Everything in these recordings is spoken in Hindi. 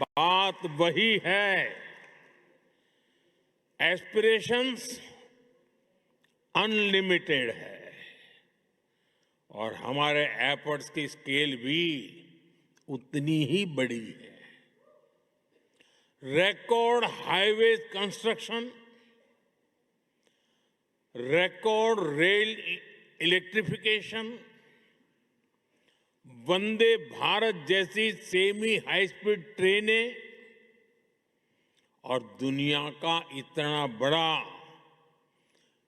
बात वही है। एस्पिरेशंस अनलिमिटेड है और हमारे एफर्ट्स की स्केल भी उतनी ही बड़ी है। Record highway construction, record rail electrification, Vande Bharat जैसी सेमी हाई स्पीड ट्रेनें और दुनिया का इतना बड़ा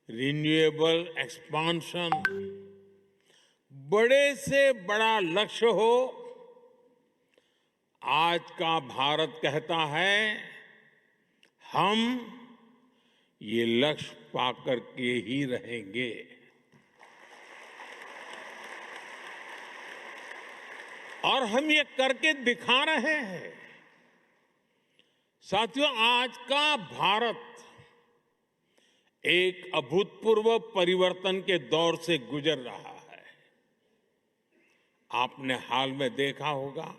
रिन्यूएबल एक्सपांशन, बड़े से बड़ा लक्ष्य हो, आज का भारत कहता है हम ये लक्ष्य पाकर के ही रहेंगे। और हम ये करके दिखा रहे हैं। साथियों, आज का भारत एक अभूतपूर्व परिवर्तन के दौर से गुजर रहा है। आपने हाल में देखा होगा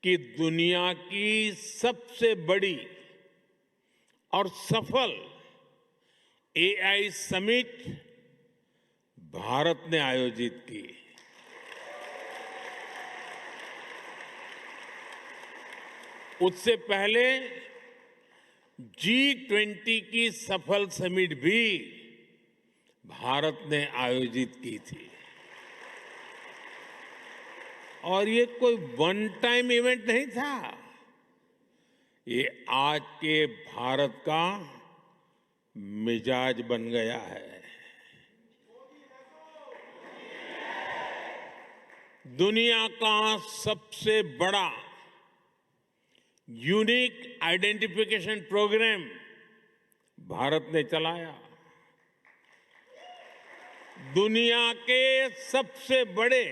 कि दुनिया की सबसे बड़ी और सफल एआई समिट भारत ने आयोजित की। उससे पहले G20 की सफल समिट भी भारत ने आयोजित की थी। और ये कोई वन टाइम इवेंट नहीं था। ये आज के भारत का मिजाज बन गया है। दुनिया का सबसे बड़ा यूनिक आइडेंटिफिकेशन प्रोग्राम भारत ने चलाया। दुनिया के सबसे बड़े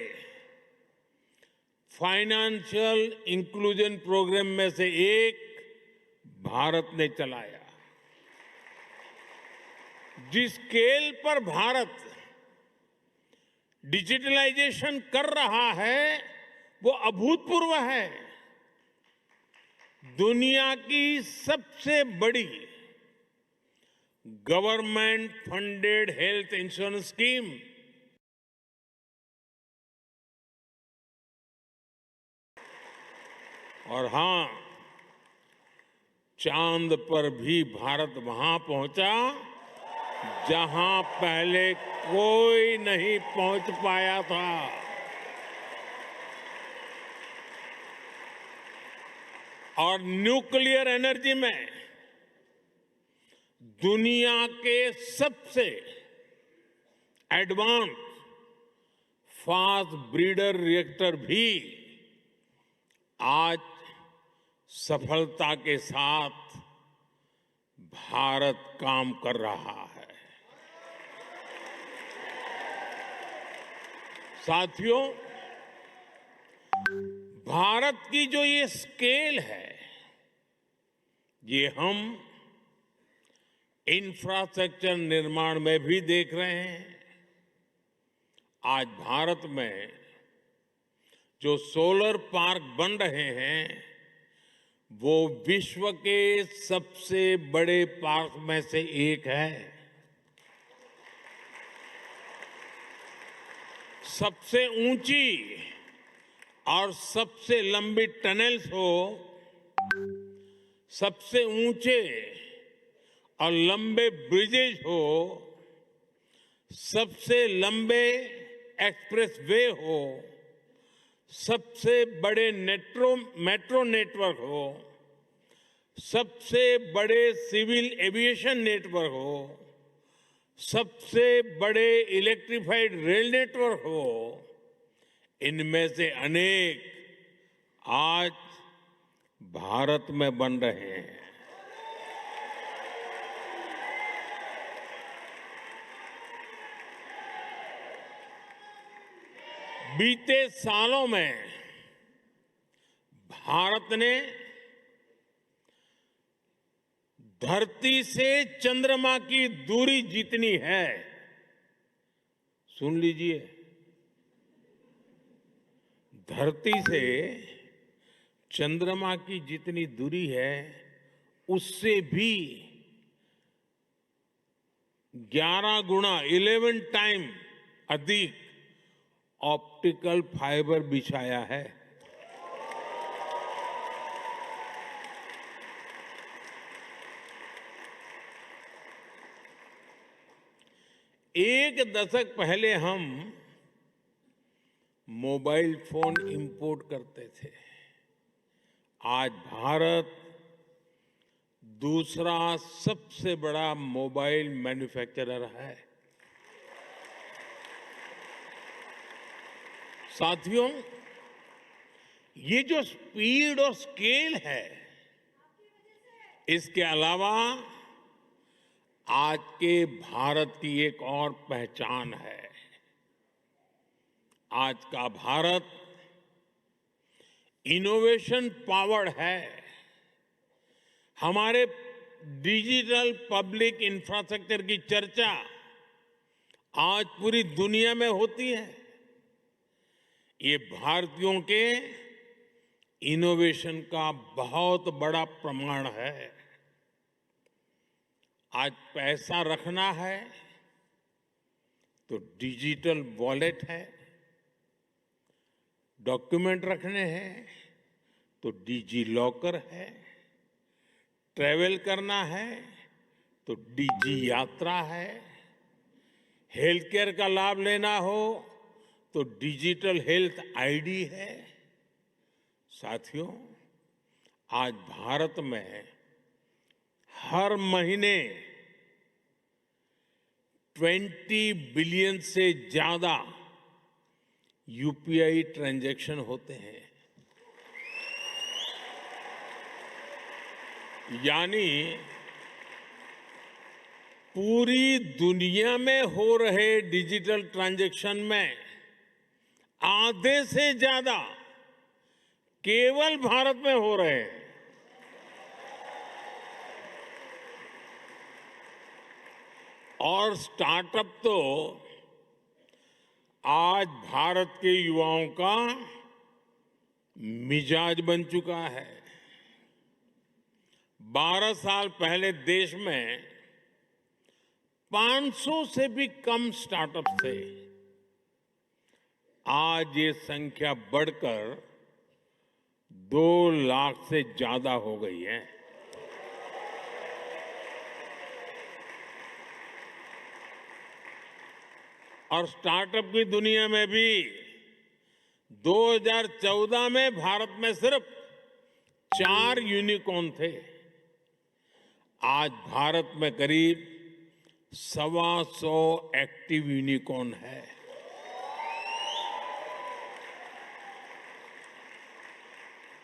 फाइनेंशियल इंक्लूजन प्रोग्राम में से एक भारत ने चलाया। जिस स्केल पर भारत डिजिटलाइजेशन कर रहा है वो अभूतपूर्व है। दुनिया की सबसे बड़ी government funded health insurance scheme और हां, चांद पर भी भारत वहां पहुंचा जहां पहले कोई नहीं पहुंच पाया था। और न्यूक्लियर एनर्जी में दुनिया के सबसे एडवांस फास्ट ब्रीडर रिएक्टर भी आज सफलता के साथ भारत काम कर रहा है। साथियों, भारत की जो ये स्केल है, ये हम इंफ्रास्ट्रक्चर निर्माण में भी देख रहे हैं। आज भारत में जो सोलर पार्क बन रहे हैं वो विश्व के सबसे बड़े पार्क में से एक है। सबसे ऊंची और सबसे लंबी टनल्स हो, सबसे ऊंचे और लंबे ब्रिजेज हो, सबसे लंबे एक्सप्रेस वे हो, सबसे बड़े मेट्रो नेटवर्क हो, सबसे बड़े सिविल एविएशन नेटवर्क हो, सबसे बड़े इलेक्ट्रिफाइड रेल नेटवर्क हो, इनमें से अनेक आज भारत में बन रहे हैं। बीते सालों में भारत ने धरती से चंद्रमा की दूरी जितनी है, सुन लीजिए, धरती से चंद्रमा की जितनी दूरी है उससे भी 11 गुना 11 टाइम अधिक ऑप्टिकल फाइबर बिछाया है। एक दशक पहले हम मोबाइल फोन इंपोर्ट करते थे। आज भारत दूसरा सबसे बड़ा मोबाइल मैन्युफैक्चरर है। साथियों, ये जो स्पीड और स्केल है, इसके अलावा आज के भारत की एक और पहचान है। आज का भारत इनोवेशन पावर्ड है। हमारे डिजिटल पब्लिक इंफ्रास्ट्रक्चर की चर्चा आज पूरी दुनिया में होती है। ये भारतीयों के इनोवेशन का बहुत बड़ा प्रमाण है। आज पैसा रखना है तो डिजिटल वॉलेट है, डॉक्यूमेंट रखने हैं तो डिजी लॉकर है, ट्रैवल करना है तो डिजी यात्रा है, हेल्थ केयर का लाभ लेना हो तो डिजिटल हेल्थ आईडी है। साथियों, आज भारत में हर महीने 20 बिलियन से ज्यादा यूपीआई ट्रांजैक्शन होते हैं। यानी पूरी दुनिया में हो रहे डिजिटल ट्रांजैक्शन में आधे से ज्यादा केवल भारत में हो रहे हैं। और स्टार्टअप तो आज भारत के युवाओं का मिजाज बन चुका है। 12 साल पहले देश में 500 से भी कम स्टार्टअप थे। आज ये संख्या बढ़कर 2 लाख से ज्यादा हो गई है। और स्टार्टअप की दुनिया में भी 2014 में भारत में सिर्फ 4 यूनिकॉर्न थे। आज भारत में करीब 125 एक्टिव यूनिकॉर्न है।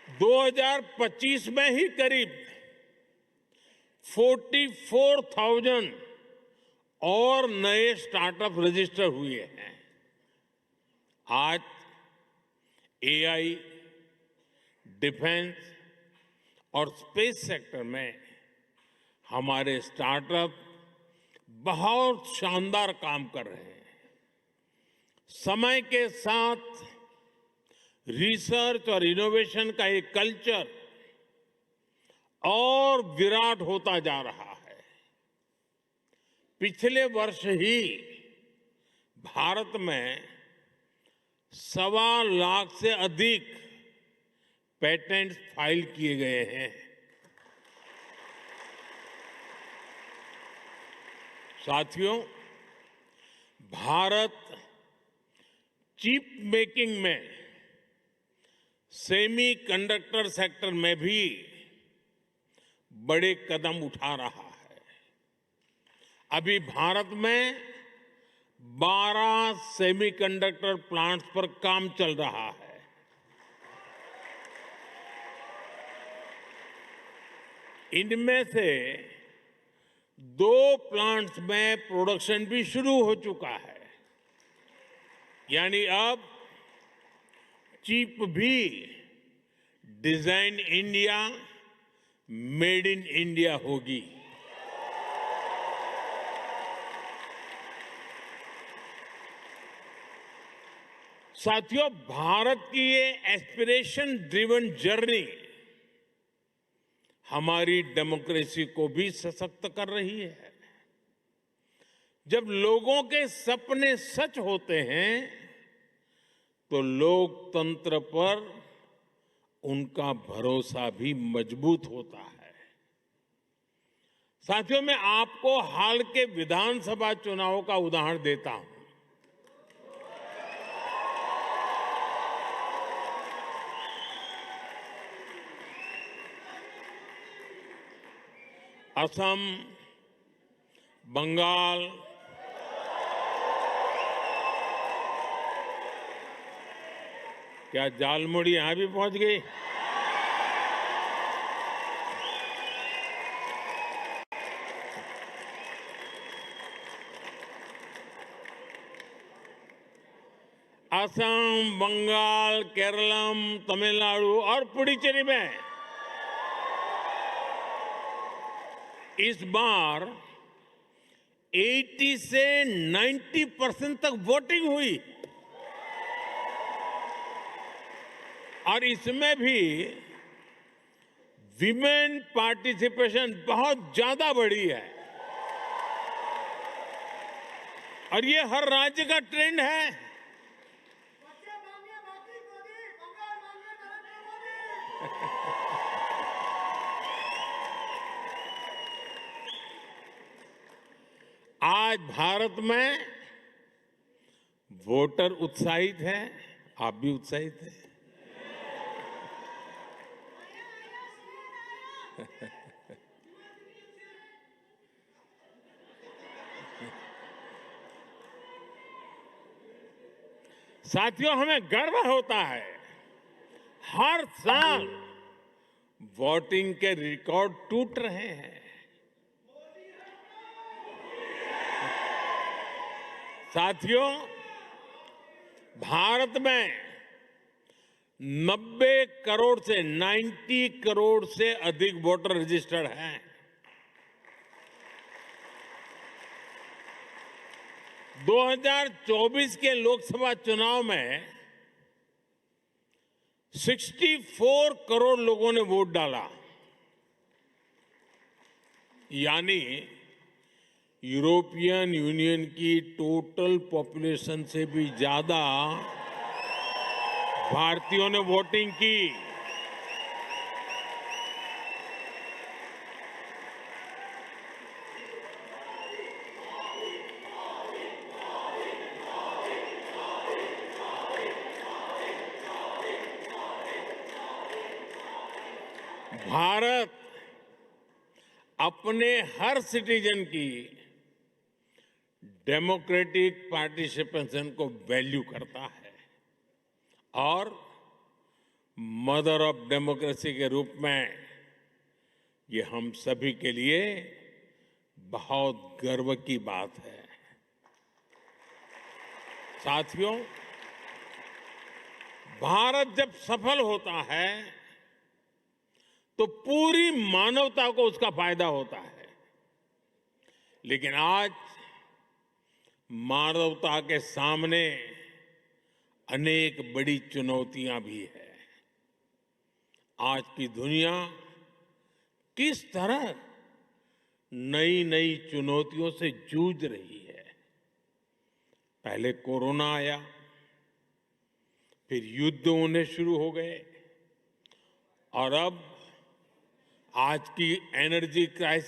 दो 2025 में ही करीब 44,000 और नए स्टार्टअप रजिस्टर हुए हैं। आज एआई, डिफेंस और स्पेस सेक्टर में हमारे स्टार्टअप बहुत शानदार काम कर रहे हैं। समय के साथ रिसर्च और इनोवेशन का एक कल्चर और विराट होता जा रहा है। पिछले वर्ष ही भारत में 1.25 लाख से अधिक पेटेंट फाइल किए गए हैं। साथियों, भारत चिप मेकिंग में, सेमी कंडक्टर सेक्टर में भी बड़े कदम उठा रहा है। अभी भारत में 12 सेमीकंडक्टर प्लांट्स पर काम चल रहा है। इनमें से 2 प्लांट्स में प्रोडक्शन भी शुरू हो चुका है। यानी अब चिप भी design India, made in India होगी। साथियों, भारत की ये एस्पिरेशन ड्रिवन जर्नी हमारी डेमोक्रेसी को भी सशक्त कर रही है। जब लोगों के सपने सच होते हैं तो लोकतंत्र पर उनका भरोसा भी मजबूत होता है। साथियों, मैं आपको हाल के विधानसभा चुनाव का उदाहरण देता हूं। असम, बंगाल, क्या झालमुड़ी यहां भी पहुंच गई? असम, बंगाल, केरलम, तमिलनाडु और पुडुचेरी में इस बार 80 से 90% तक वोटिंग हुई और इसमें भी विमेन पार्टिसिपेशन बहुत ज्यादा बढ़ी है और ये हर राज्य का ट्रेंड है। आज भारत में वोटर उत्साहित है, आप भी उत्साहित हैं। साथियों, हमें गर्व होता है हर साल वोटिंग के रिकॉर्ड टूट रहे हैं। साथियों, भारत में 90 करोड़ से 90 करोड़ से अधिक वोटर रजिस्टर्ड हैं। दो 2024 के लोकसभा चुनाव में 64 करोड़ लोगों ने वोट डाला, यानी यूरोपियन यूनियन की टोटल पॉपुलेशन से भी ज्यादा भारतीयों ने वोटिंग की। भारत अपने हर सिटीजन की डेमोक्रेटिक पार्टिसिपेशन को वैल्यू करता है और मदर ऑफ डेमोक्रेसी के रूप में ये हम सभी के लिए बहुत गर्व की बात है। साथियों, भारत जब सफल होता है तो पूरी मानवता को उसका फायदा होता है, लेकिन आज मानवता के सामने अनेक बड़ी चुनौतियां भी है। आज की दुनिया किस तरह नई नई चुनौतियों से जूझ रही है। पहले कोरोना आया, फिर युद्ध होने शुरू हो गए और अब आज की एनर्जी क्राइसिस